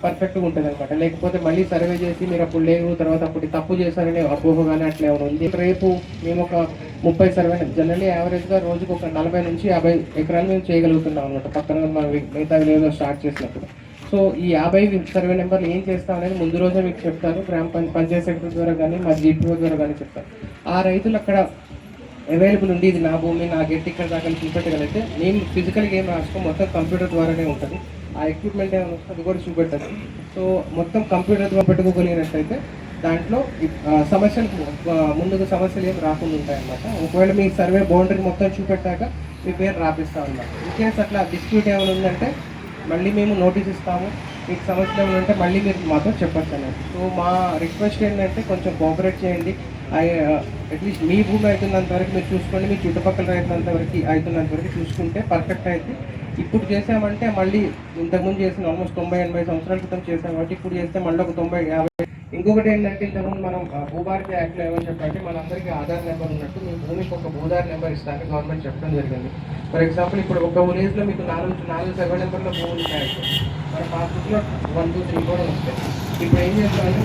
పర్ఫెక్ట్గా ఉంటుంది అనమాట. లేకపోతే మళ్ళీ సర్వే చేసి మీరు అప్పుడు లేవు, తర్వాత అప్పుడు తప్పు చేశారనే అపోహ కానీ అట్లా ఏమైనా ఉంది. రేపు మేము ఒక 30 సర్వే, జనరల్లీ యావరేజ్గా రోజుకు ఒక 40 నుంచి 50 ఎకరాలు మేము చేయగలుగుతున్నాం అనమాట, పక్కన మనం మిగతా విలేజ్లో స్టార్ట్ చేసినప్పుడు. సో ఈ 50 సర్వే నెంబర్లు ఏం చేస్తాం అనేది ముందు రోజే మీకు చెప్తాను. పంచాయత్ సెక్రటరీ ద్వారా కానీ మా జీపీఓ ద్వారా కానీ చెప్తాను. ఆ రైతులు అక్కడ అవైలబుల్ ఉండి ఇది నా భూమి, నా గెట్ ఇక్కడ దాకా చూపెట్టగలిగితే మేము ఫిజికల్గా ఏం రాసుకో, మొత్తం కంప్యూటర్ ద్వారానే ఉంటుంది. ఆ ఎక్విప్మెంట్ ఏమైనా వస్తే అది కూడా చూపెట్టదు. సో మొత్తం కంప్యూటర్ ద్వారా పెట్టుకోగలిగినట్టయితే దాంట్లో సమస్యలు ముందుకు సమస్యలు ఏం రాకుండా ఉంటాయన్నమాట. ఒకవేళ మీ సర్వే బౌండరీ మొత్తం చూపెట్టాక మీ పేరు రాపిస్తాం అన్నమాట. ఇన్కేస్ అట్లా డిస్ప్యూట్ ఏమైనా ఉందంటే మళ్ళీ మేము నోటీస్ ఇస్తాము. మీకు సమస్యలు ఏమైనా ఉంటే మళ్ళీ మీరు మాతో చెప్పచ్చు అన్నట్టు. సో మా రిక్వెస్ట్ ఏంటంటే కొంచెం కోఆపరేట్ చేయండి. అట్లీస్ట్ మీ భూమి అవుతున్నంత వరకు మీరు చూసుకోండి, మీ చుట్టుపక్కల రైతున్నంత వరకు అవుతున్నంత వరకు చూసుకుంటే పర్ఫెక్ట్ అయితే. ఇప్పుడు చేసామంటే మళ్ళీ ఇంతకుముందు చేసిన ఆల్మోస్ట్ 90-80 సంవత్సరాల క్రితం చేసాం కాబట్టి ఇప్పుడు చేస్తే మళ్ళీ ఒక 90-50. ఇంకొకటి ఏంటంటే ఇంతకుముందు మనం భూభారతి యాక్ట్లో ఏమని చెప్పంటే మనందరికీ ఆధార్ నెంబర్ ఉన్నట్టు మీ భూమికి ఒక భూధార్ నెంబర్ ఇస్తానికి గవర్నమెంట్ చెప్పడం జరిగింది. ఫర్ ఎగ్జాంపుల్ ఇప్పుడు ఒక విలేజ్లో మీకు 4 సర్వే నెంబర్లో భూములు ఉంటాయి. మన పాస్బుక్లో 1, 2, 3 కూడా వస్తాయి. ఇప్పుడు ఏం చేస్తామంటే